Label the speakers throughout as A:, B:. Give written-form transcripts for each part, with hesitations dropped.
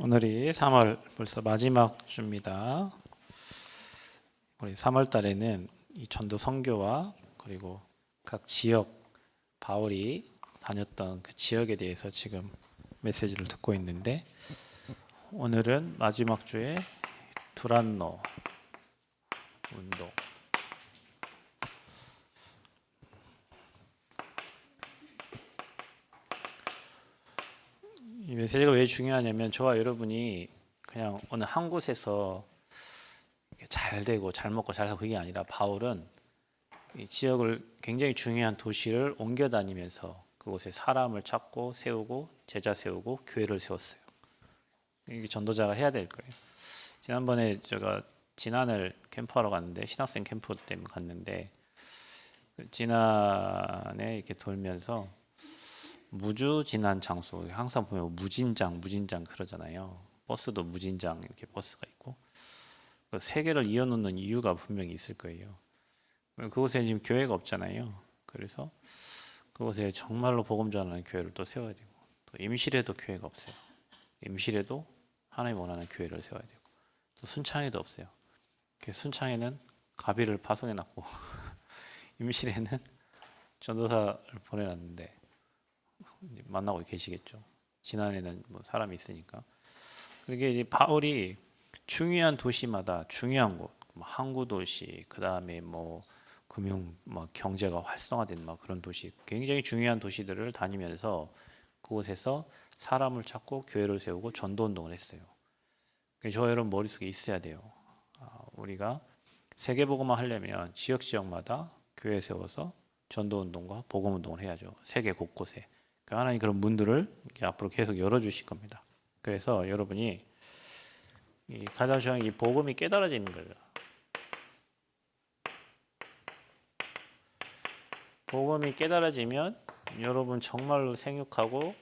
A: 오늘이 3월 벌써 마지막 주입니다. 우리 3월 달에는 이 전도 선교와 그리고 각 지역 바울이 다녔던 그 지역에 대해서 지금 메시지를 듣고 있는데, 오늘은 마지막 주에 두란노 운동. 이 메시지가 왜 중요하냐면, 저와 여러분이 그냥 어느 한 곳에서 잘 되고 잘 먹고 잘 살고 그게 아니라, 바울은 이 지역을 굉장히 중요한 도시를 옮겨 다니면서 그곳에 사람을 찾고 세우고 제자 세우고 교회를 세웠어요. 이게 전도자가 해야 될 거예요. 지난번에 제가 진안을 캠프하러 갔는데, 신학생 캠프 때문에 갔는데, 진안에 이렇게 돌면서 무주진안 장소, 항상 보면 무진장 그러잖아요. 버스도 무진장 이렇게 버스가 있고, 그 세 개를 이어놓는 이유가 분명히 있을 거예요. 그곳에 지금 교회가 없잖아요. 그래서 그곳에 정말로 복음 전하는 교회를 또 세워야 되고, 또 임실에도 교회가 없어요. 임실에도 하나님 원하는 교회를 세워야 되고, 또 순창에도 없어요. 순창에는 가비를 파송해놨고 임실에는 전도사를 보내놨는데 만나고 계시겠죠. 지난해는 뭐 사람이 있으니까. 그게 이제 바울이 중요한 도시마다 중요한 곳, 항구 도시, 그 다음에 뭐 금융, 경제가 활성화된 그런 도시, 굉장히 중요한 도시들을 다니면서 그곳에서 사람을 찾고 교회를 세우고 전도 운동을 했어요. 저 여러분 머릿속에 있어야 돼요. 우리가 세계복음화 하려면 지역마다 교회 세워서 전도 운동과 복음 운동을 해야죠. 세계 곳곳에. 하나님 그런 문들을 이렇게 앞으로 계속 열어주실 겁니다. 그래서 여러분이 가장 중요한 이 복음이 깨달아지는 거예요. 복음이 깨달아지면 여러분 정말로 생육하고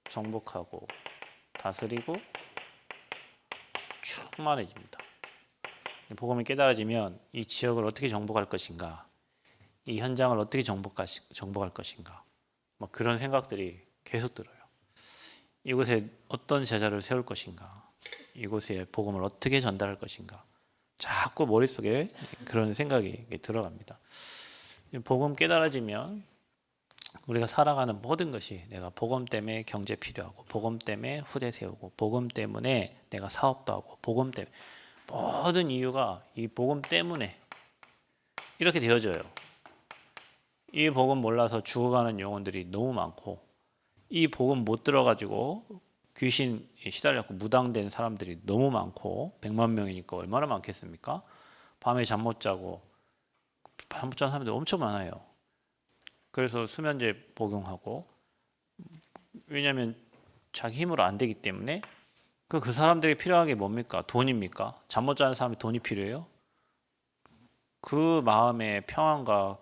A: 정복하고 다스리고 충만해집니다. 복음이 깨달아지면 이 지역을 어떻게 정복할 것인가, 이 현장을 어떻게 정복할 것인가, 그런 생각들이 계속 들어요. 이곳에 어떤 제자를 세울 것인가, 이곳에 복음을 어떻게 전달할 것인가, 자꾸 머릿속에 그런 생각이 들어갑니다. 복음 깨달아지면 우리가 살아가는 모든 것이, 내가 복음 때문에 경제 필요하고, 복음 때문에 후대 세우고, 복음 때문에 내가 사업도 하고, 복음 때문에, 모든 이유가 이 복음 때문에 이렇게 되어져요. 이 복음 몰라서 죽어가는 영혼들이 너무 많고, 이 복음 못 들어가지고 귀신 시달렸고 무당된 사람들이 너무 많고, 100만 명이니까 얼마나 많겠습니까? 밤에 잠 못 자고 잠 못 자는 사람들이 엄청 많아요. 그래서 수면제 복용하고, 왜냐하면 자기 힘으로 안 되기 때문에. 그 사람들이 필요한 게 뭡니까? 돈입니까? 잠 못 자는 사람이 돈이 필요해요? 그 마음의 평안과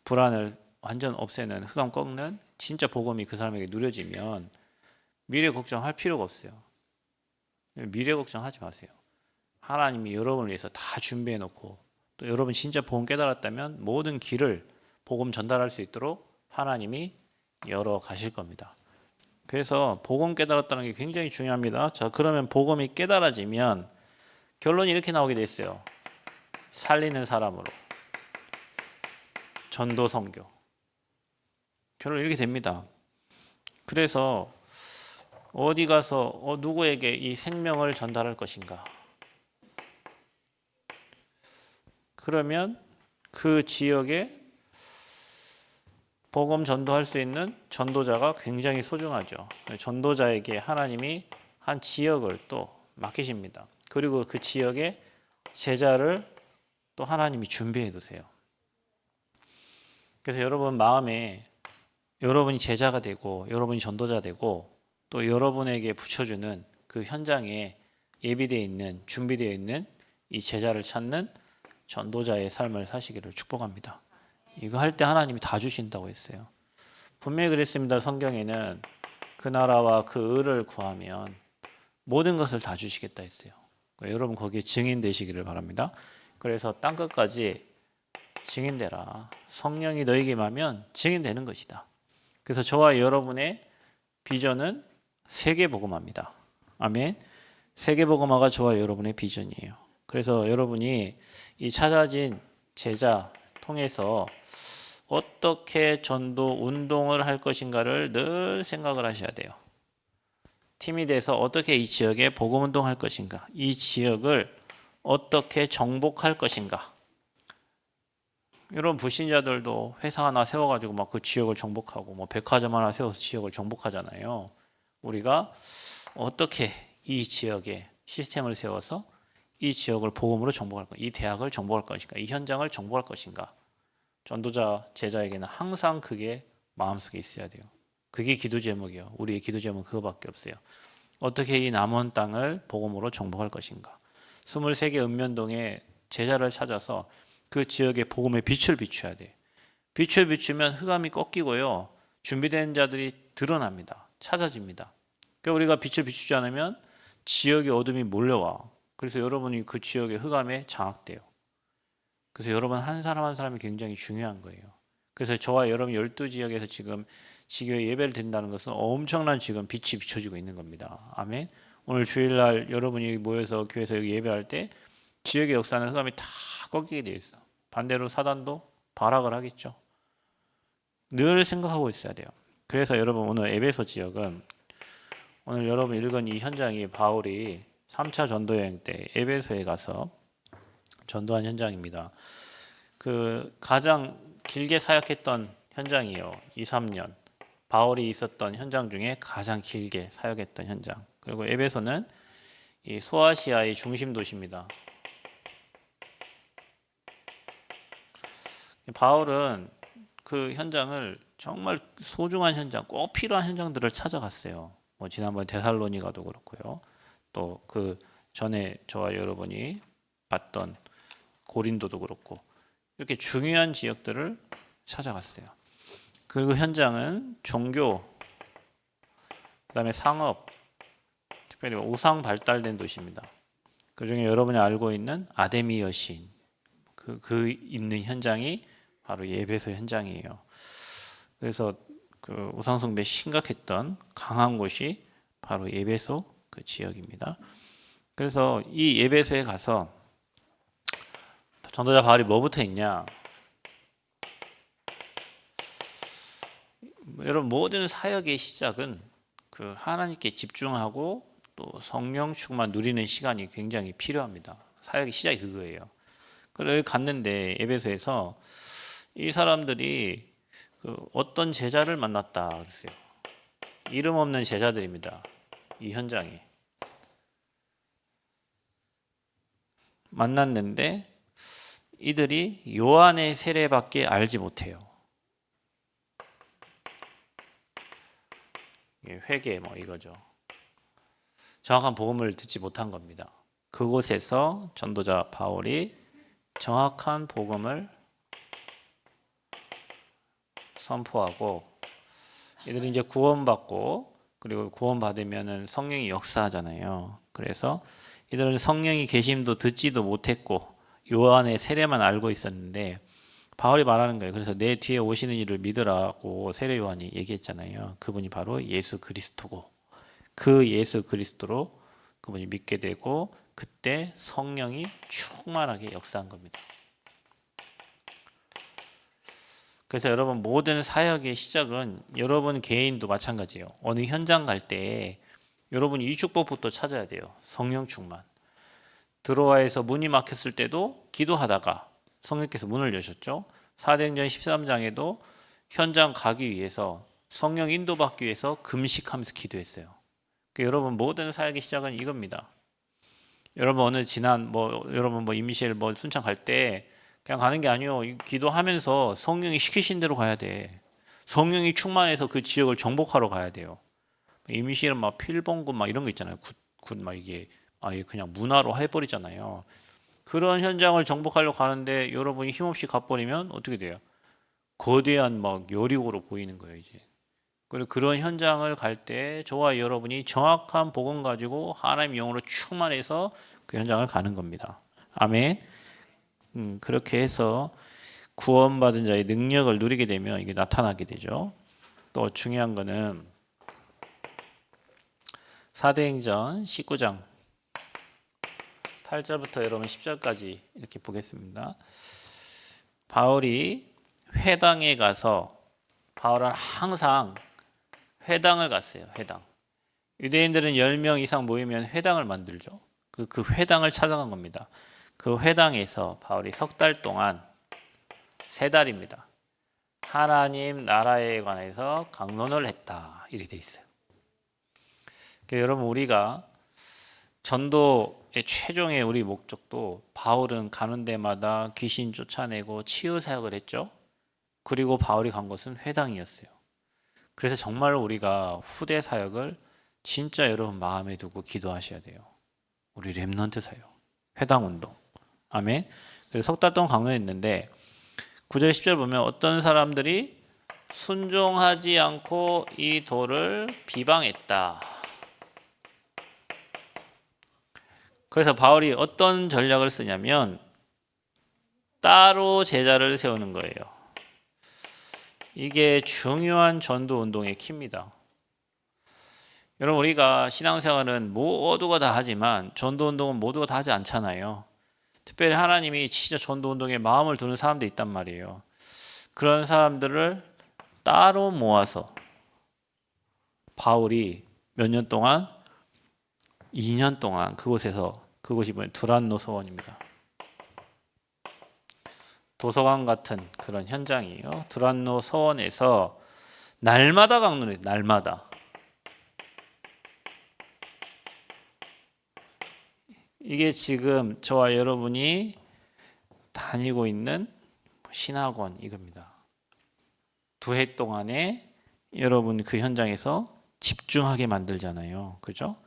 A: 불안을 완전 없애는, 흑암 꺾는 진짜 복음이 그 사람에게 누려지면 미래 걱정할 필요가 없어요. 미래 걱정하지 마세요. 하나님이 여러분을 위해서 다 준비해 놓고, 또 여러분 진짜 복음 깨달았다면 모든 길을 복음 전달할 수 있도록 하나님이 열어 가실 겁니다. 그래서 복음 깨달았다는 게 굉장히 중요합니다. 자, 그러면 복음이 깨달아지면 결론이 이렇게 나오게 됐어요. 살리는 사람으로 전도 선교. 결론 이렇게 됩니다. 그래서 어디 가서 누구에게 이 생명을 전달할 것인가? 그러면 그 지역에 복음 전도할 수 있는 전도자가 굉장히 소중하죠. 전도자에게 하나님이 한 지역을 또 맡기십니다. 그리고 그 지역에 제자를 또 하나님이 준비해 두세요. 그래서 여러분 마음에 여러분이 제자가 되고, 여러분이 전도자 되고, 또 여러분에게 붙여주는 그 현장에 예비되어 있는, 준비되어 있는 이 제자를 찾는 전도자의 삶을 사시기를 축복합니다. 이거 할 때 하나님이 다 주신다고 했어요. 분명히 그랬습니다. 성경에는 그 나라와 그 의를 구하면 모든 것을 다 주시겠다 했어요. 여러분 거기에 증인 되시기를 바랍니다. 그래서 땅끝까지 증인되라. 성령이 너에게 임하면 증인되는 것이다. 그래서 저와 여러분의 비전은 세계복음화입니다. 아멘. 세계복음화가 저와 여러분의 비전이에요. 그래서 여러분이 이 찾아진 제자 통해서 어떻게 전도 운동을 할 것인가를 늘 생각을 하셔야 돼요. 팀이 돼서 어떻게 이 지역에 복음 운동할 것인가, 이 지역을 어떻게 정복할 것인가. 이런 불신자들도 회사 하나 세워가지고 막 그 지역을 정복하고 뭐 백화점 하나 세워서 지역을 정복하잖아요. 우리가 어떻게 이 지역에 시스템을 세워서 이 지역을 복음으로 정복할 것인가, 이 대학을 정복할 것인가, 이 현장을 정복할 것인가. 전도자, 제자에게는 항상 그게 마음속에 있어야 돼요. 그게 기도 제목이에요. 우리의 기도 제목은 그거밖에 없어요. 어떻게 이 남은 땅을 복음으로 정복할 것인가. 23개 읍면동에 제자를 찾아서 그 지역의 복음의 빛을 비춰야 돼. 빛을 비추면 흑암이 꺾이고요. 준비된 자들이 드러납니다. 찾아집니다. 그러니까 우리가 빛을 비추지 않으면 지역의 어둠이 몰려와. 그래서 여러분이 그 지역의 흑암에 장악돼요. 그래서 여러분 한 사람 한 사람이 굉장히 중요한 거예요. 그래서 저와 여러분 12지역에서 지금 지교회 예배를 드린다는 것은 엄청난 지금 빛이 비춰지고 있는 겁니다. 아멘. 오늘 주일날 여러분이 모여서 교회에서 여기 예배할 때 지역의 역사는 흑암이 다 꺾이게 되어 있어. 반대로 사단도 발악을 하겠죠. 늘 생각하고 있어야 돼요. 그래서 여러분 오늘 에베소 지역은 오늘 여러분 읽은 이 현장이 바울이 3차 전도여행 때 에베소에 가서 전도한 현장입니다. 그 가장 길게 사역했던 현장이에요. 2, 3년. 바울이 있었던 현장 중에 가장 길게 사역했던 현장. 그리고 에베소는 이 소아시아의 중심 도시입니다. 바울은 그 현장을 정말 소중한 현장, 꼭 필요한 현장들을 찾아갔어요. 뭐 지난번 데살로니가도 그렇고요. 또 그 전에 저와 여러분이 봤던 고린도도 그렇고 이렇게 중요한 지역들을 찾아갔어요. 그리고 현장은 종교, 그다음에 상업, 특별히 우상 발달된 도시입니다. 그 중에 여러분이 알고 있는 아데미 여신, 그 있는 현장이 바로 예배소 현장이에요. 그래서 그 우상숭배 심각했던 강한 곳이 바로 예배소 그 지역입니다. 그래서 이 예배소에 가서 전도자 바울이 뭐부터 했냐? 여러분 모든 사역의 시작은 그 하나님께 집중하고 또 성령 충만 누리는 시간이 굉장히 필요합니다. 사역의 시작이 그거예요. 그래서 여기 갔는데 에베소에서 이 사람들이 그 어떤 제자를 만났다 그랬어요. 이름 없는 제자들입니다. 이 현장에 만났는데 이들이 요한의 세례밖에 알지 못해요. 회개 뭐 이거죠. 정확한 복음을 듣지 못한 겁니다. 그곳에서 전도자 바울이 정확한 복음을 선포하고 이들이 이제 구원받고 그리고 구원받으면은 성령이 역사하잖아요. 그래서 이들은 성령이 계심도 듣지도 못했고 요한의 세례만 알고 있었는데 바울이 말하는 거예요. 그래서 내 뒤에 오시는 이를 믿으라고 세례 요한이 얘기했잖아요. 그분이 바로 예수 그리스도고 그 예수 그리스도로 그분이 믿게 되고 그때 성령이 충만하게 역사한 겁니다. 그래서 여러분 모든 사역의 시작은 여러분 개인도 마찬가지예요. 어느 현장 갈 때 여러분이 이 축복부터 찾아야 돼요. 성령 충만. 드로아에서 문이 막혔을 때도 기도하다가 성령께서 문을 여셨죠. 사도행전 13장에도 현장 가기 위해서 성령 인도받기 위해서 금식하면서 기도했어요. 그러니까 여러분 모든 사역의 시작은 이겁니다. 여러분 어느 지난 여러분 임실 순창 갈 때 그냥 가는 게 아니요. 기도하면서 성령이 시키신 대로 가야 돼. 성령이 충만해서 그 지역을 정복하러 가야 돼요. 임실은 막 필봉군 막 이런 거 있잖아요. 굿 막 이게 아예 그냥 문화로 해버리잖아요. 그런 현장을 정복하려고 가는데 여러분이 힘없이 가버리면 어떻게 돼요? 거대한 막 여리고로 보이는 거예요 이제. 그리고 그런 현장을 갈 때 저와 여러분이 정확한 복음 가지고 하나님 영으로 충만해서 그 현장을 가는 겁니다. 아멘. 그렇게 해서 구원받은 자의 능력을 누리게 되면 이게 나타나게 되죠. 또 중요한 거는 사도행전 19장 8절부터 여러분 10절까지 이렇게 보겠습니다. 바울이 회당에 가서 바울은 항상 회당을 갔어요. 회당. 유대인들은 10명 이상 모이면 회당을 만들죠. 그 회당을 찾아간 겁니다. 그 회당에서 바울이 석 달 동안 3달입니다. 하나님 나라에 관해서 강론을 했다. 이렇게 돼 있어요. 그러니까 여러분 우리가 전도의 최종의 우리 목적도 바울은 가는 데마다 귀신 쫓아내고 치유 사역을 했죠. 그리고 바울이 간 곳은 회당이었어요. 그래서 정말 우리가 후대 사역을 진짜 여러분 마음에 두고 기도하셔야 돼요. 우리 렘넌트 사역, 회당 운동. 아멘. 그래서 석 달 동안 강론했는데 9절 10절 보면 어떤 사람들이 순종하지 않고 이 도를 비방했다. 그래서 바울이 어떤 전략을 쓰냐면 따로 제자를 세우는 거예요. 이게 중요한 전도 운동의 키입니다. 여러분 우리가 신앙생활은 모두가 다 하지만 전도 운동은 모두가 다 하지 않잖아요. 특별히 하나님이 진짜 전도 운동에 마음을 두는 사람들이 있단 말이에요. 그런 사람들을 따로 모아서 바울이 몇 년 동안 2년 동안 그곳이 뭐예요? 두란노 서원입니다. 도서관 같은 그런 현장이에요. 두란노 서원에서 날마다 강론해요. 날마다. 이게 지금 저와 여러분이 다니고 있는 신학원 이겁니다. 2해 동안에 여러분 그 현장에서 집중하게 만들잖아요. 그죠?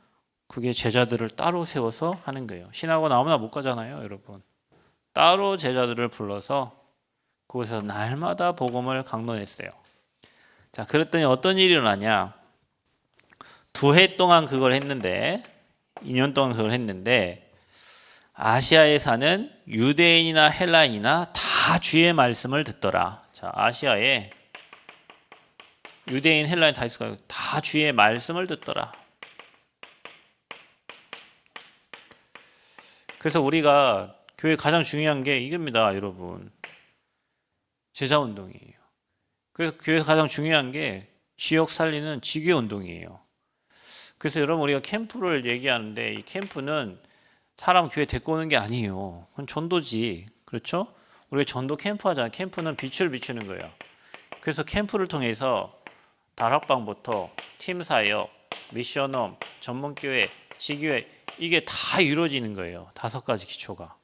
A: 그게 제자들을 따로 세워서 하는 거예요. 신학원 아무나 못 가잖아요, 여러분. 따로 제자들을 불러서 그곳에서 날마다 복음을 강론했어요. 자, 그랬더니 어떤 일이 일어나냐? 2해 동안 그걸 했는데 2년 동안 그걸 했는데 아시아에 사는 유대인이나 헬라인이나 다 주의 말씀을 듣더라. 자, 아시아에 유대인, 헬라인 다 있을까요? 다 주의 말씀을 듣더라. 그래서 우리가 교회 가장 중요한 게 이겁니다, 여러분. 제자 운동이에요. 그래서 교회 가장 중요한 게 지역 살리는 지교 운동이에요. 그래서 여러분 우리가 캠프를 얘기하는데 이 캠프는 사람 교회 데리고 오는 게 아니에요. 그건 전도지. 그렇죠? 우리가 전도 캠프 하잖아요. 캠프는 빛을 비추는 거예요. 그래서 캠프를 통해서 다락방부터 팀 사역, 미션홈, 전문교회, 지교회 이게 다 이루어지는 거예요. 5가지 기초가.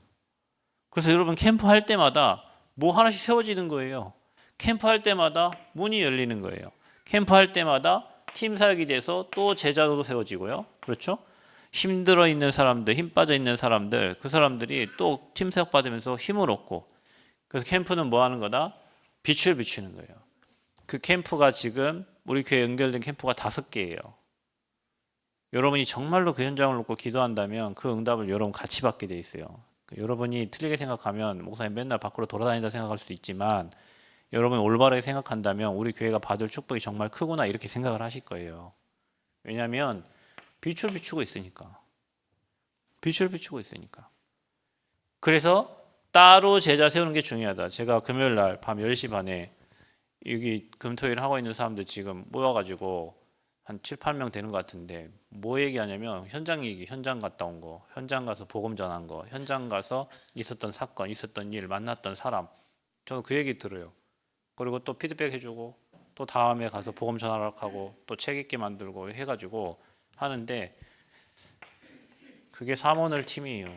A: 그래서 여러분 캠프 할 때마다 뭐 하나씩 세워지는 거예요. 캠프 할 때마다 문이 열리는 거예요. 캠프 할 때마다 팀 사역이 돼서 또 제자도 세워지고요. 그렇죠? 힘들어 있는 사람들, 힘 빠져 있는 사람들, 그 사람들이 또 팀 사역 받으면서 힘을 얻고 그래서 캠프는 뭐 하는 거다? 빛을 비추는 거예요. 그 캠프가 지금 우리 교회에 연결된 캠프가 5개예요. 여러분이 정말로 그 현장을 놓고 기도한다면 그 응답을 여러분 같이 받게 돼 있어요. 여러분이 틀리게 생각하면 목사님 맨날 밖으로 돌아다닌다 생각할 수도 있지만 여러분이 올바르게 생각한다면 우리 교회가 받을 축복이 정말 크구나 이렇게 생각을 하실 거예요. 왜냐하면 빛을 비추고 있으니까. 빛을 비추고 있으니까. 그래서 따로 제자 세우는 게 중요하다. 제가 금요일 날 밤 10시 반에 여기 금토일 하고 있는 사람들 지금 모여가지고 한 7, 8명 되는 것 같은데 뭐 얘기하냐면 현장 얘기, 현장 갔다 온 거, 현장 가서 복음 전한 거, 현장 가서 있었던 사건, 있었던 일, 만났던 사람 저는 그 얘기 들어요. 그리고 또 피드백 해주고 또 다음에 가서 복음 전하러 하고 또 책 읽게 만들고 해가지고 하는데 그게 사모늘 팀이에요.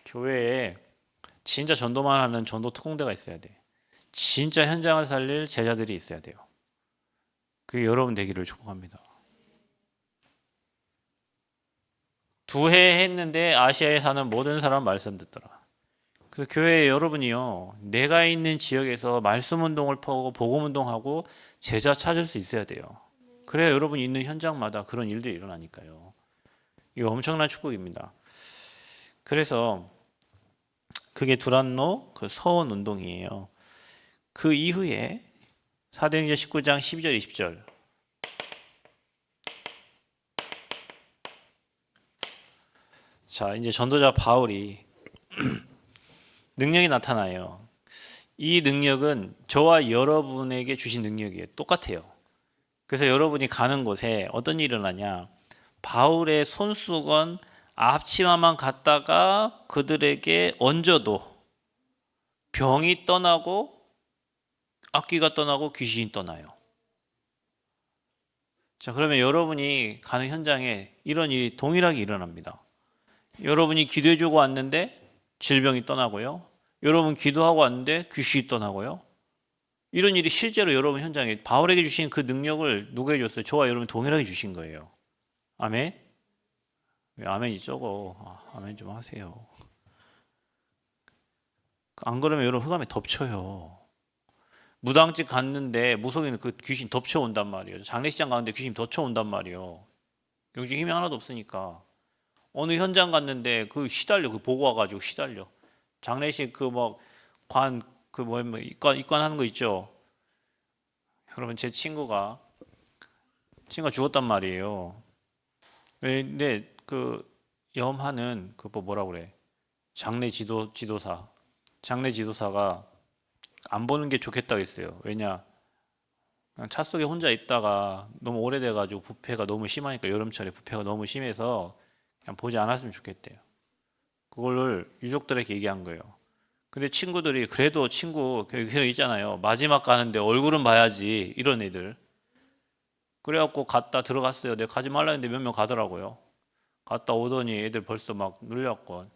A: 교회에 진짜 전도만 하는 전도 특공대가 있어야 돼. 진짜 현장을 살릴 제자들이 있어야 돼요. 그게 여러분 되기를 축복합니다. 2해 했는데 아시아에 사는 모든 사람 말씀 듣더라. 그래서 교회 여러분이요, 내가 있는 지역에서 말씀 운동을 퍼고 복음 운동하고 제자 찾을 수 있어야 돼요. 그래야 여러분이 있는 현장마다 그런 일들이 일어나니까요. 이거 엄청난 축복입니다. 그래서 그게 두란노 그 서원 운동이에요. 그 이후에 사도행전 19장 12절 20절 자, 이제 전도자 바울이 능력이 나타나요. 이 능력은 저와 여러분에게 주신 능력이에요. 똑같아요. 그래서 여러분이 가는 곳에 어떤 일이 일어나냐? 바울의 손수건 앞치마만 갖다가 그들에게 얹어도 병이 떠나고 악귀가 떠나고 귀신이 떠나요. 자, 그러면 여러분이 가는 현장에 이런 일이 동일하게 일어납니다. 여러분이 기도해주고 왔는데 질병이 떠나고요. 여러분 기도하고 왔는데 귀신이 떠나고요. 이런 일이 실제로 여러분 현장에 바울에게 주신 그 능력을 누구에게 줬어요? 저와 여러분 동일하게 주신 거예요. 아멘? 왜 아멘이 적어? 아멘 좀 하세요. 안 그러면 여러분 흑암에 덮쳐요. 무당집 갔는데 무속인은 그 귀신 덮쳐온단 말이에요. 장례식장 가는데 귀신이 덮쳐온단 말이에요. 영적 힘이 하나도 없으니까. 어느 현장 갔는데 그 시달려, 그 보고 와가지고 시달려. 장례식 그 뭐 입관하는 거 있죠. 여러분 제 친구가 죽었단 말이에요. 근데 그 염하는 그 뭐라 그래? 장례 지도사가 안 보는 게 좋겠다고 했어요. 왜냐? 그냥 차 속에 혼자 있다가 너무 오래돼가지고 부패가 너무 심하니까 여름철에 부패가 너무 심해서 그냥 보지 않았으면 좋겠대요. 그걸 유족들에게 얘기한 거예요. 근데 친구들이 그래도 친구 여기서 있잖아요. 마지막 가는데 얼굴은 봐야지 이런 애들. 그래갖고 갔다 들어갔어요. 내가 가지 말라 했는데 몇 명 가더라고요. 갔다 오더니 애들 벌써 막 눌렸고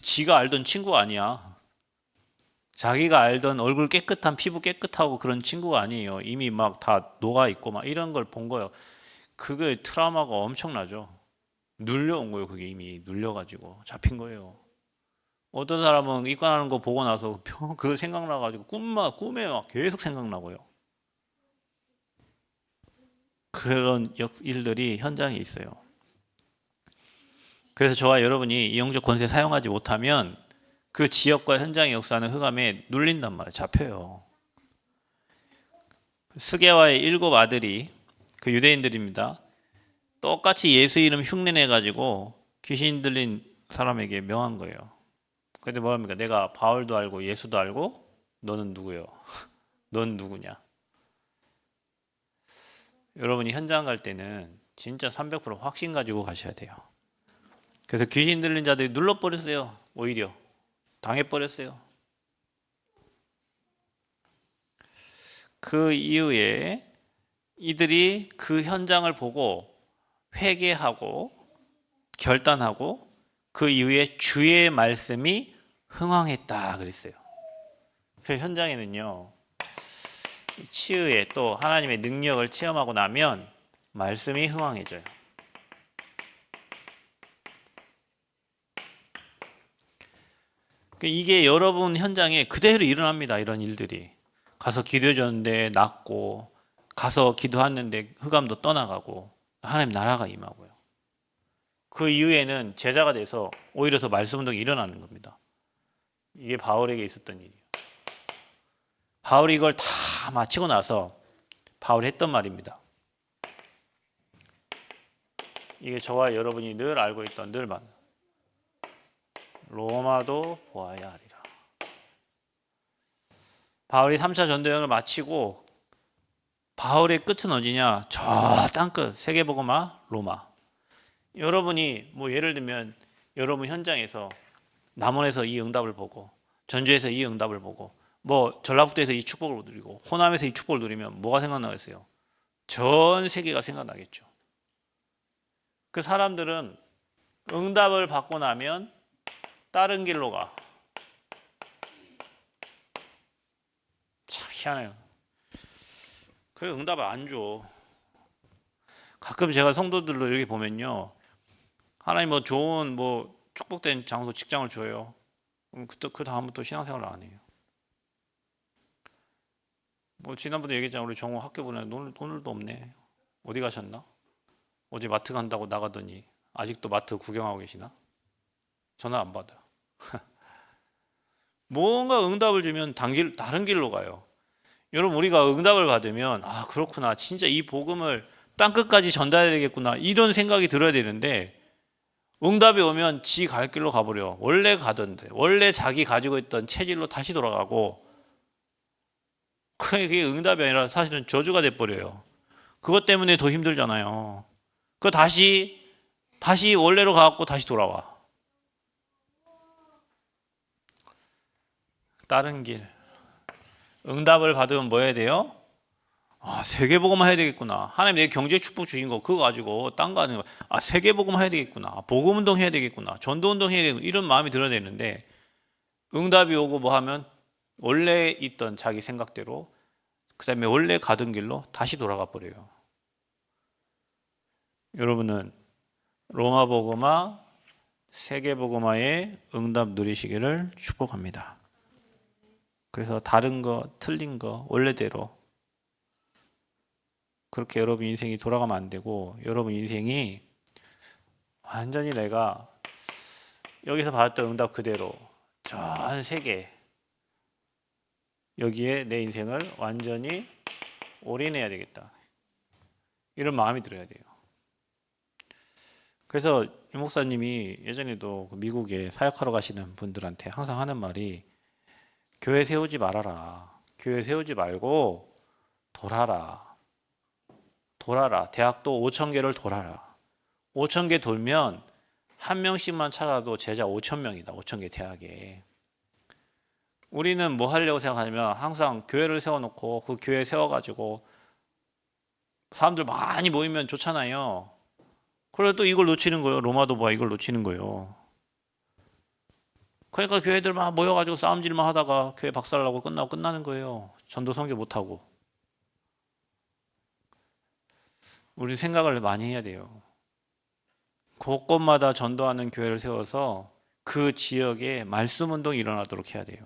A: 지가 알던 친구 아니야. 자기가 알던 얼굴 깨끗한 피부 깨끗하고 그런 친구가 아니에요. 이미 막 다 녹아 있고 막 이런 걸 본 거예요. 그게 트라우마가 엄청나죠. 눌려온 거예요. 그게 이미 눌려가지고 잡힌 거예요. 어떤 사람은 입관하는 거 보고 나서 그거 생각나가지고 꿈에 막 계속 생각나고요. 그런 일들이 현장에 있어요. 그래서 저와 여러분이 이 영적 권세 사용하지 못하면 그 지역과 현장의 역사는 흑암에 눌린단 말이에요. 잡혀요. 스게와의 7 아들이 그 유대인들입니다. 똑같이 예수 이름 흉내내가지고 귀신 들린 사람에게 명한 거예요. 근데 뭐랍니까? 내가 바울도 알고 예수도 알고 너는 누구요? 넌 누구냐? 여러분이 현장 갈 때는 진짜 300% 확신 가지고 가셔야 돼요. 그래서 귀신 들린 자들이 눌러버렸어요. 오히려 당해버렸어요. 그 이후에 이들이 그 현장을 보고 회개하고 결단하고 그 이후에 주의 말씀이 흥황했다 그랬어요. 그 현장에는요, 치유에 또 하나님의 능력을 체험하고 나면 말씀이 흥황해져요. 이게 여러분 현장에 그대로 일어납니다. 이런 일들이. 가서 기도해 줬는데 낫고, 가서 기도했는데 흑암도 떠나가고, 하나님 나라가 임하고요. 그 이후에는 제자가 돼서 오히려 더 말씀 운동이 일어나는 겁니다. 이게 바울에게 있었던 일이에요. 바울이 이걸 다 마치고 나서 바울이 했던 말입니다. 이게 저와 여러분이 늘 알고 있던 로마도 보아야 하리라. 바울이 3차 전도여행을 마치고 바울의 끝은 어디냐? 저 땅끝 세계복음화 로마. 여러분이 뭐 예를 들면 여러분 현장에서 남원에서 이 응답을 보고 전주에서 이 응답을 보고 뭐 전라북도에서 이 축복을 누리고 호남에서 이 축복을 누리면 뭐가 생각나겠어요? 전 세계가 생각나겠죠. 그 사람들은 응답을 받고 나면 다른 길로 가. 참 희한해요. 그 응답을 안 줘. 가끔 제가 성도들로 이렇게 보면요, 하나님 뭐 좋은 뭐 축복된 장소 직장을 줘요. 그럼 그 다음부터 신앙생활을 안 해요. 뭐 지난번에 얘기했잖아요. 우리 정호 학교 보내는 오늘도 없네. 어디 가셨나? 어제 마트 간다고 나가더니 아직도 마트 구경하고 계시나? 전화 안 받아. 뭔가 응답을 주면 다른 길로 가요. 여러분, 우리가 응답을 받으면 아 그렇구나, 진짜 이 복음을 땅끝까지 전달해야 되겠구나, 이런 생각이 들어야 되는데 응답이 오면 지 갈 길로 가버려. 원래 가던데. 원래 자기 가지고 있던 체질로 다시 돌아가고. 그게 응답이 아니라 사실은 저주가 돼버려요. 그것 때문에 더 힘들잖아요. 그 다시 원래로 가갖고 다시 돌아와. 다른 길. 응답을 받으면 뭐 해야 돼요? 세계복음만 해야 되겠구나. 하나님 내 경제 축복 주신 거 그거 가지고 딴 거 하는 거. 세계복음만 해야 되겠구나. 복음운동 해야 되겠구나. 전도운동 해야 되겠구나. 이런 마음이 들어야 되는데 응답이 오고 뭐 하면 원래 있던 자기 생각대로 그 다음에 원래 가던 길로 다시 돌아가 버려요. 여러분은 로마복음화, 세계복음화의 응답 누리시기를 축복합니다. 그래서 다른 거, 틀린 거 원래대로 그렇게 여러분 인생이 돌아가면 안 되고 여러분 인생이 완전히 내가 여기서 받았던 응답 그대로 전 세계 여기에 내 인생을 완전히 올인해야 되겠다. 이런 마음이 들어야 돼요. 그래서 유 목사님이 예전에도 미국에 사역하러 가시는 분들한테 항상 하는 말이 교회 세우지 말아라. 교회 세우지 말고 돌아라. 대학도 5,000개를 돌아라. 5,000개 돌면 한 명씩만 찾아도 제자 5,000명이다. 5,000개 대학에. 우리는 뭐 하려고 생각하냐면 항상 교회를 세워놓고 그 교회 세워가지고 사람들 많이 모이면 좋잖아요. 그래도 또 이걸 놓치는 거예요. 로마도바 이걸 놓치는 거예요. 그러니까 교회들 막 모여가지고 싸움질만 하다가 교회 박살나고 끝나는 거예요. 전도 선교 못하고. 우리 생각을 많이 해야 돼요. 곳곳마다 전도하는 교회를 세워서 그 지역에 말씀 운동이 일어나도록 해야 돼요.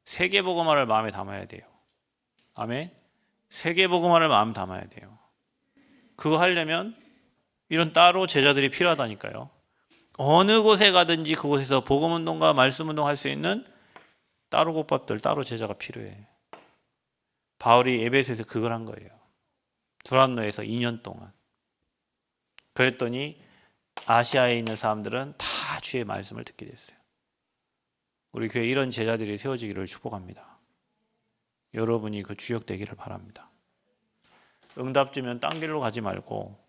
A: 세계복음화를 마음에 담아야 돼요. 아멘. 세계복음화를 마음에 담아야 돼요. 그거 하려면 이런 따로 제자들이 필요하다니까요. 어느 곳에 가든지 그곳에서 복음운동과 말씀운동 할 수 있는 따로 곧밥들, 따로 제자가 필요해. 바울이 에베소에서 그걸 한 거예요. 두란노에서 2년 동안. 그랬더니 아시아에 있는 사람들은 다 주의 말씀을 듣게 됐어요. 우리 교회 이런 제자들이 세워지기를 축복합니다. 여러분이 그 주역 되기를 바랍니다. 응답 주면 딴 길로 가지 말고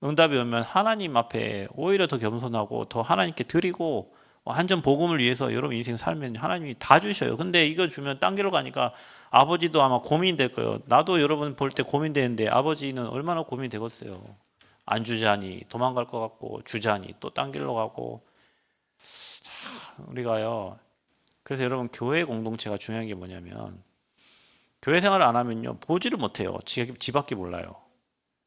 A: 응답이 오면 하나님 앞에 오히려 더 겸손하고 더 하나님께 드리고 완전 복음을 위해서 여러분 인생 살면 하나님이 다 주셔요. 근데 이거 주면 딴 길로 가니까 아버지도 아마 고민될 거예요. 나도 여러분 볼 때 고민되는데 아버지는 얼마나 고민되겠어요. 안 주자니 도망갈 것 같고 주자니 또 딴 길로 가고. 우리가요. 그래서 여러분 교회 공동체가 중요한 게 뭐냐면 교회 생활을 안 하면요 보지를 못해요. 지밖에 몰라요.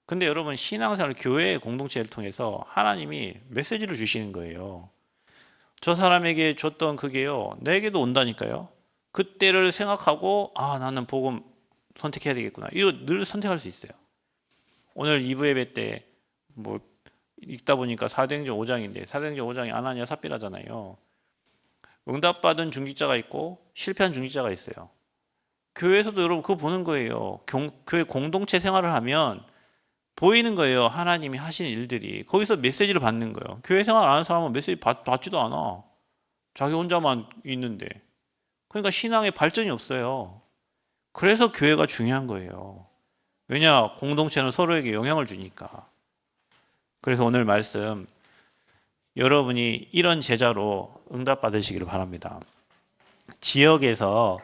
A: 근데 여러분 신앙생활 교회 공동체를 통해서 하나님이 메시지를 주시는 거예요. 저 사람에게 줬던 그게요 내게도 온다니까요. 그때를 생각하고 나는 복음 선택해야 되겠구나. 이거 늘 선택할 수 있어요. 오늘 2부 예배 때 뭐 읽다 보니까 사도행전 5장인데 사도행전 5장이 아나니아 삽비라잖아요. 응답받은 중직자가 있고 실패한 중직자가 있어요. 교회에서도 여러분 그거 보는 거예요. 교회 공동체 생활을 하면 보이는 거예요. 하나님이 하신 일들이. 거기서 메시지를 받는 거예요. 교회 생활 안 하는 사람은 메시지 받지도 않아. 자기 혼자만 있는데. 그러니까 신앙에 발전이 없어요. 그래서 교회가 중요한 거예요. 왜냐? 공동체는 서로에게 영향을 주니까. 그래서 오늘 말씀 여러분이 이런 제자로 응답 받으시기를 바랍니다. 지역에서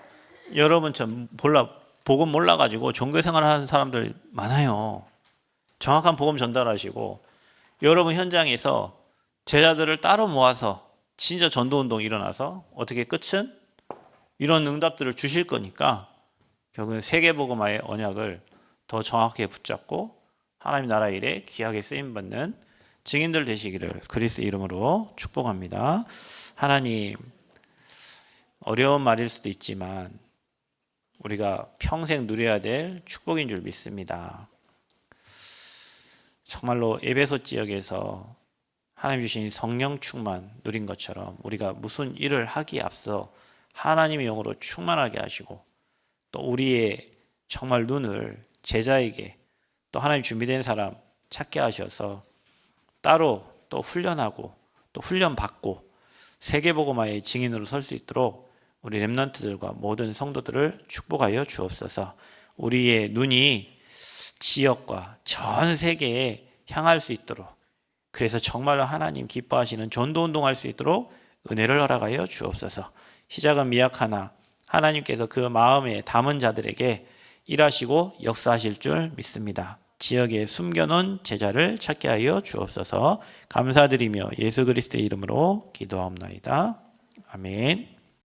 A: 여러분처럼 복음 몰라가지고 종교 생활하는 사람들 많아요. 정확한 복음 전달하시고 여러분 현장에서 제자들을 따로 모아서 진짜 전도운동이 일어나서 어떻게 끝은 이런 응답들을 주실 거니까 결국은 세계복음화의 언약을 더 정확하게 붙잡고 하나님 나라 일에 귀하게 쓰임받는 증인들 되시기를 그리스도 이름으로 축복합니다. 하나님, 어려운 말일 수도 있지만 우리가 평생 누려야 될 축복인 줄 믿습니다. 정말로 에베소 지역에서 하나님 주신 성령 충만 누린 것처럼 우리가 무슨 일을 하기에 앞서 하나님의 영으로 충만하게 하시고 또 우리의 정말 눈을 제자에게 또 하나님 준비된 사람 찾게 하셔서 따로 또 훈련하고 또 훈련받고 세계복음화의 증인으로 설 수 있도록 우리 렘넌트들과 모든 성도들을 축복하여 주옵소서. 우리의 눈이 지역과 전 세계에 향할 수 있도록, 그래서 정말로 하나님 기뻐하시는 전도운동할 수 있도록 은혜를 허락하여 주옵소서. 시작은 미약하나 하나님께서 그 마음에 담은 자들에게 일하시고 역사하실 줄 믿습니다. 지역에 숨겨놓은 제자를 찾게 하여 주옵소서. 감사드리며 예수 그리스도의 이름으로 기도하옵나이다. 아멘.